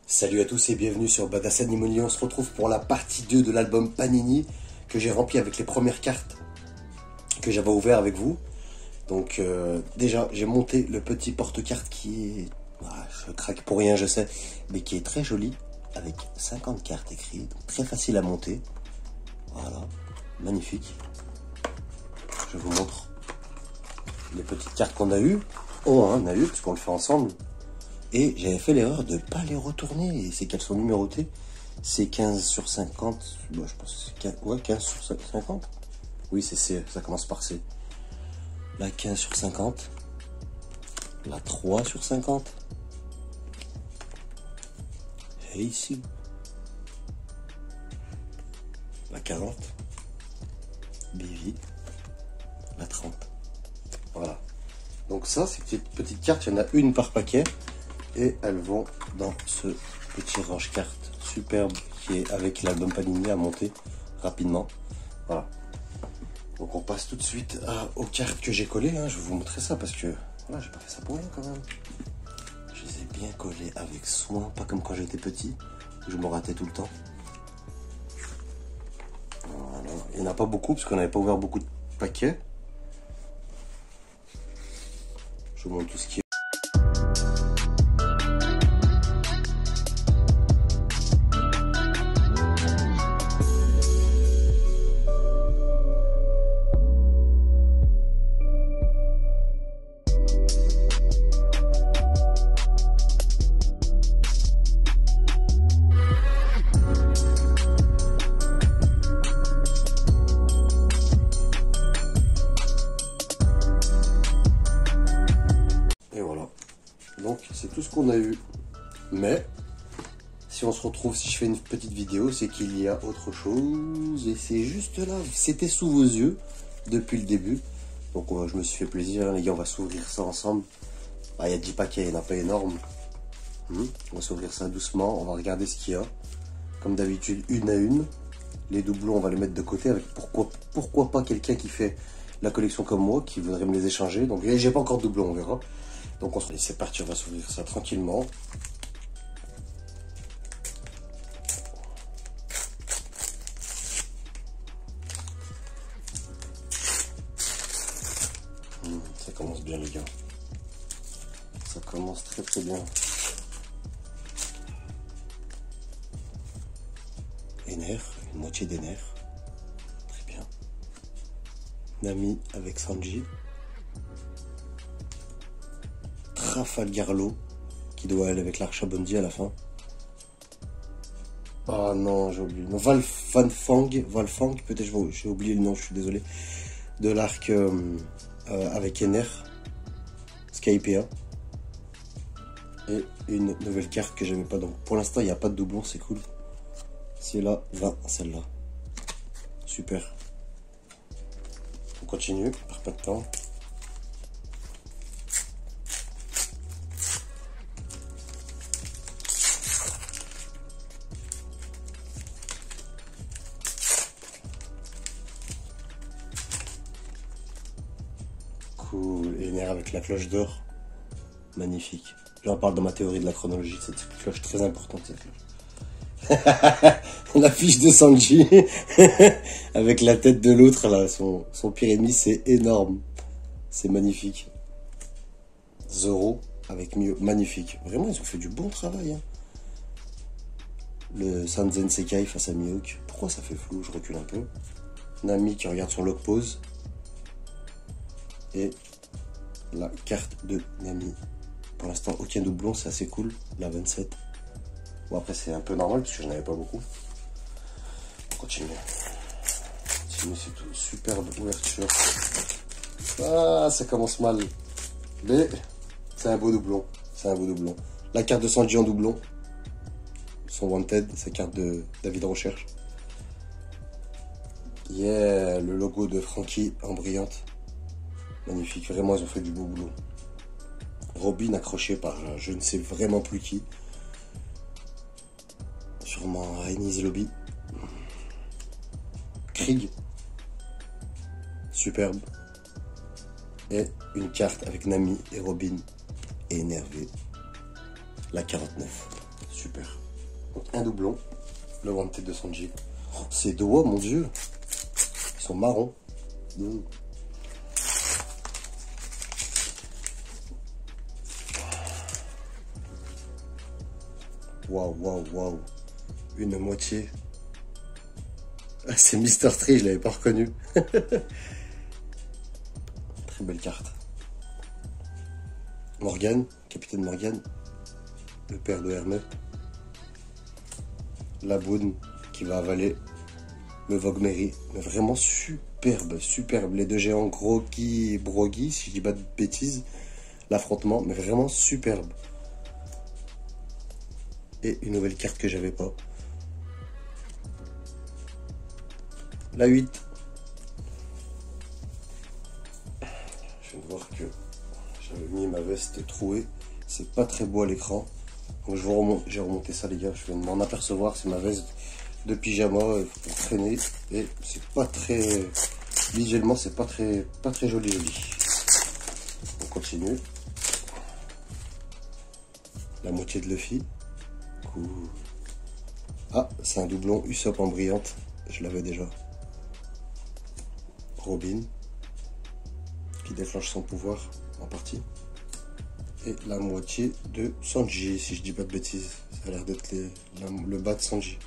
Salut à tous et bienvenue sur Badass Animalier. On se retrouve pour la partie 2 de l'album Panini que j'ai rempli avec les premières cartes que j'avais ouvert avec vous. Donc déjà j'ai monté le petit porte-carte qui est... je craque pour rien je sais, mais qui est très joli avec 50 cartes écrites, donc très facile à monter. Voilà, magnifique. Je vous montre les petites cartes qu'on a eues. On a eu parce qu'on le fait ensemble. Et j'avais fait l'erreur de ne pas les retourner. Et c'est qu'elles sont numérotées. C'est 15 sur 50. Bon, je pense que c'est 15 sur 50. Oui, c'est C. Ça commence par C. La 15 sur 50. La 3 sur 50. Et ici. La 40. BV. La 30. Voilà. Donc ça, c'est une petite carte. Il y en a une par paquet. Et elles vont dans ce petit range-carte superbe qui est avec l'album Panini à monter rapidement. Voilà. Donc on passe tout de suite aux cartes que j'ai collées. Je vais vous montrer ça parce que voilà, j'ai pas fait ça pour rien quand même. Je les ai bien collées avec soin, pas comme quand j'étais petit, où je me ratais tout le temps. Voilà. Il n'y en a pas beaucoup parce qu'on n'avait pas ouvert beaucoup de paquets. Je vous montre tout ce qui est. Et voilà, donc c'est tout ce qu'on a eu, mais si on se retrouve, si je fais une petite vidéo, c'est qu'il y a autre chose, et c'est juste là, c'était sous vos yeux depuis le début, donc je me suis fait plaisir, les gars, on va s'ouvrir ça ensemble. Il y a 10 paquets, il n'y en a pas énorme, on va s'ouvrir ça doucement, on va regarder ce qu'il y a, comme d'habitude, une à une. Les doublons, on va les mettre de côté, avec pourquoi pas quelqu'un qui fait la collection comme moi, qui voudrait me les échanger, donc j'ai pas encore de doublons, on verra. Donc c'est parti, on va s'ouvrir ça tranquillement. Ça commence bien les gars. Ça commence très très bien. Ener, une moitié d'Ener. Très bien. Nami avec Sanji. Trafalgarlo qui doit aller avec l'Archabondi à la fin. Ah non, j'ai oublié. Non, Valfang, peut-être j'ai oublié le nom, je suis désolé. De l'arc avec Ener, Skypea. Et une nouvelle carte que j'avais pas. Donc pour l'instant, il n'y a pas de doublon, c'est cool. C'est là, 20, celle-là. Super. On continue, on perd pas de temps. Cool, Ener avec la cloche d'or, magnifique. J'en parle dans ma théorie de la chronologie, cette cloche très importante, cette cloche. La fiche de Sanji, avec la tête de l'autre, là, son pire ennemi, c'est énorme. C'est magnifique. Zoro avec Mio, magnifique. Vraiment, ils ont fait du bon travail. Le Sanzen Sekai face à Mihawk. Pourquoi ça fait flou? Je recule un peu. Nami qui regarde son log pose. Et la carte de Nami. Pour l'instant, aucun doublon, c'est assez cool. La 27. Bon, après, c'est un peu normal parce que je n'avais pas beaucoup. On continue. C'est tout. Superbe ouverture. Ah, ça commence mal. Mais c'est un beau doublon. C'est un beau doublon. La carte de Sanji en doublon. Son Wanted, sa carte de David Recherche. Yeah, le logo de Frankie en brillante. Magnifique, vraiment ils ont fait du beau boulot. Robin accroché par je ne sais vraiment plus qui. Sûrement Enies Lobby. Krieg. Superbe. Et une carte avec Nami et Robin. Et énervé. La 49. Super. Donc, un doublon. Le Wanted de Sanji. Oh, ces doigts, mon dieu. Ils sont marrons. Waouh, waouh, waouh. Une moitié. Ah, c'est Mister Tree, je l'avais pas reconnu. Très belle carte. Morgan, capitaine Morgan. Le père de Hermès. La Boone qui va avaler le Vogue-Mary. Mais vraiment superbe, superbe. Les deux géants Groggy et Broggy, si je dis pas de bêtises. L'affrontement, mais vraiment superbe. Et une nouvelle carte que j'avais pas. La 8. Je viens de voir que j'avais mis ma veste trouée. C'est pas très beau à l'écran. Donc j'ai remonté ça les gars. Je viens de m'en apercevoir. C'est ma veste de pyjama pour traîner. Et c'est pas très... Visuellement c'est pas très joli. On continue. La moitié de Luffy. Cool. Ah, c'est un doublon Usopp en brillante. Je l'avais déjà. Robin. Qui déclenche son pouvoir en partie. Et la moitié de Sanji, si je dis pas de bêtises. Ça a l'air d'être le bas de Sanji.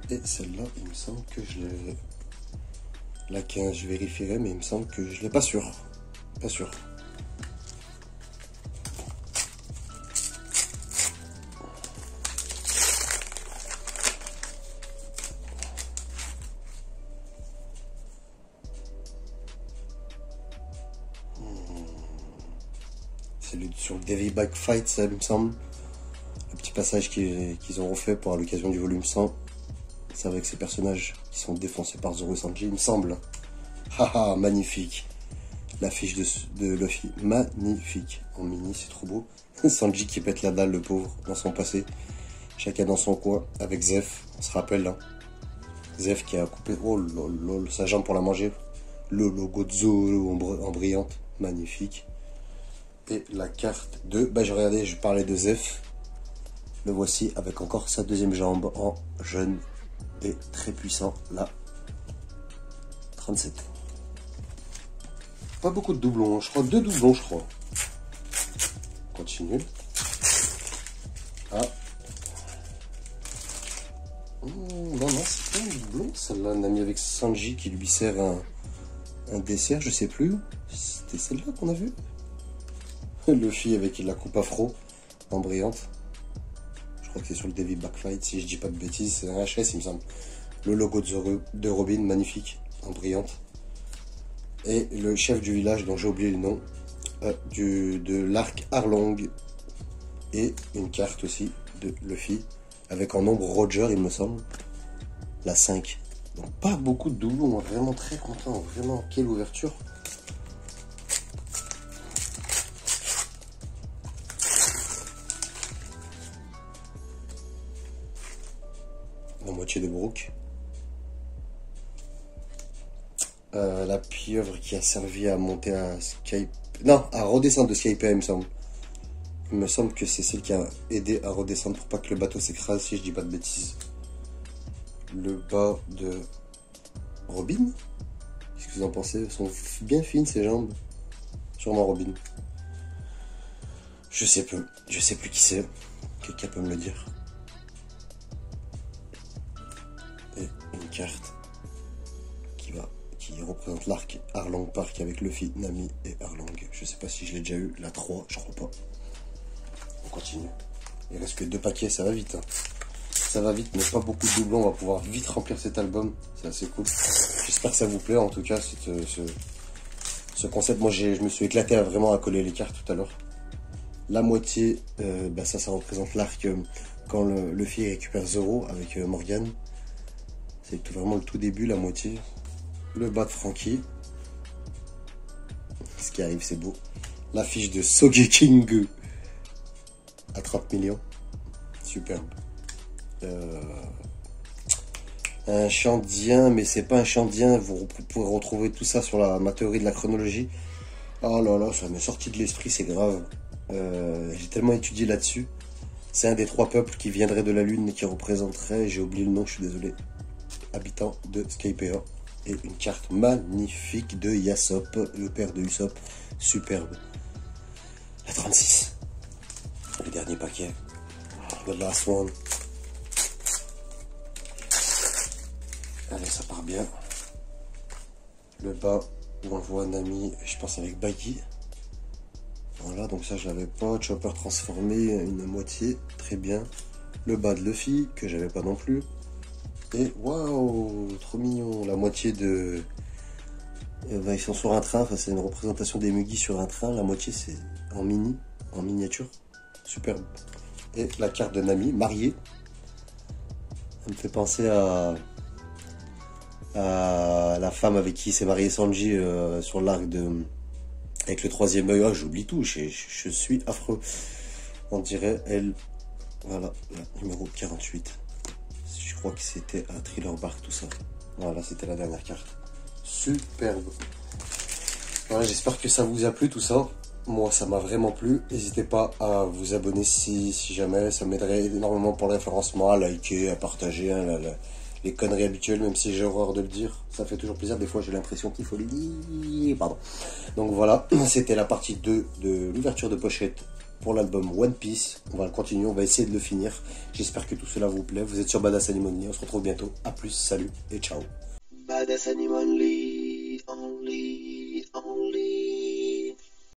Et celle-là, il me semble que je l'ai... La 15, je vérifierai, mais il me semble que je l'ai pas sûr. Pas sûr. C'est sur le Davy Back Fight, ça me semble. Le petit passage qu'ils ont refait pour à l'occasion du volume 100. C'est avec ces personnages qui sont défoncés par Zoro et Sanji, il me semble. Haha, magnifique. L'affiche de Luffy, magnifique. En mini, c'est trop beau. Sanji qui pète la dalle, le pauvre, dans son passé. Chacun dans son coin, avec Zef, on se rappelle là. Zef qui a coupé sa jambe pour la manger. Le logo de Zoro en brillante, magnifique. Et la carte de... Bah j'ai regardé, je parlais de Zef. Le voici avec encore sa deuxième jambe en jeune et très puissant, là. 37. Pas beaucoup de doublons, je crois 2 doublons, je crois. Continue. Ah. Oh, non, c'est pas un doublon. Celle-là, on a mis avec Sanji qui lui sert un dessert, je sais plus. C'était celle-là qu'on a vu. Luffy avec la coupe afro en brillante. Je crois que c'est sur le Davy Backfight, si je dis pas de bêtises. C'est un HS, il me semble. Le logo de Robin, magnifique, en brillante. Et le chef du village, dont j'ai oublié le nom, de l'arc Arlong. Et une carte aussi de Luffy, avec en nombre Roger, il me semble. La 5. Donc pas beaucoup de doublons, vraiment très content. Vraiment, quelle ouverture. La moitié de Brook. La pieuvre qui a servi à monter à Skype. Non, à redescendre de Skype, il me semble. Il me semble que c'est celle qui a aidé à redescendre pour pas que le bateau s'écrase, si je dis pas de bêtises. Le bas de Robin. Qu'est-ce que vous en pensez? Elles sont bien fines ces jambes. Sûrement Robin. Je sais plus qui c'est. Quelqu'un peut me le dire. Et une carte qui représente l'arc Arlong Park avec Luffy, Nami et Arlong. Je sais pas si je l'ai déjà eu, la 3, je crois pas. On continue. Il reste que 2 paquets, ça va vite. Hein. Ça va vite, mais pas beaucoup de doublons. On va pouvoir vite remplir cet album. C'est assez cool. J'espère que ça vous plaît en tout cas, ce concept. Moi, je me suis éclaté vraiment à coller les cartes tout à l'heure. La moitié, ça représente l'arc quand Luffy récupère Zoro avec Morgan. C'est vraiment le tout début, la moitié. Le bas de Franky. Ce qui arrive, c'est beau. L'affiche de Sogeking à 30 millions. Superbe. Un Chandien, mais c'est pas un Chandien. Vous pourrez retrouver tout ça sur ma théorie de la chronologie. Oh là là, ça m'est sorti de l'esprit, c'est grave. J'ai tellement étudié là-dessus. C'est un des 3 peuples qui viendraient de la Lune et qui représenterait, j'ai oublié le nom, je suis désolé, habitant de Skypea. Et une carte magnifique de Yasop, le père de Usopp, superbe. La 36. Le dernier paquet. The last one. Allez, ça part bien. Le bas, où on voit Nami, je pense avec Baggy. Voilà, donc ça je l'avais pas. Chopper transformé, une moitié, très bien. Le bas de Luffy, que j'avais pas non plus. Et waouh, trop mignon, la moitié de... ils sont sur un train, enfin, c'est une représentation des Mugi sur un train. La moitié c'est en mini, en miniature. Superbe. Et la carte de Nami, mariée. Elle me fait penser à la femme avec qui s'est marié Sanji sur l'arc de... Avec le 3e œil. Oh, j'oublie tout, je suis affreux. On dirait elle... Voilà, la numéro 48. Je crois que c'était un Thriller Bark tout ça. Voilà, c'était la dernière carte. Superbe. Voilà, j'espère que ça vous a plu tout ça. Moi, ça m'a vraiment plu. N'hésitez pas à vous abonner si jamais. Ça m'aiderait énormément pour le référencement, à liker, à partager hein, les conneries habituelles, même si j'ai horreur de le dire. Ça fait toujours plaisir. Des fois, j'ai l'impression qu'il faut les dire. Pardon. Donc voilà, c'était la partie 2 de l'ouverture de pochette pour l'album One Piece. On va le continuer, on va essayer de le finir. J'espère que tout cela vous plaît. Vous êtes sur Badass Animoni. On se retrouve bientôt. A plus, salut et ciao. Badass Animoni.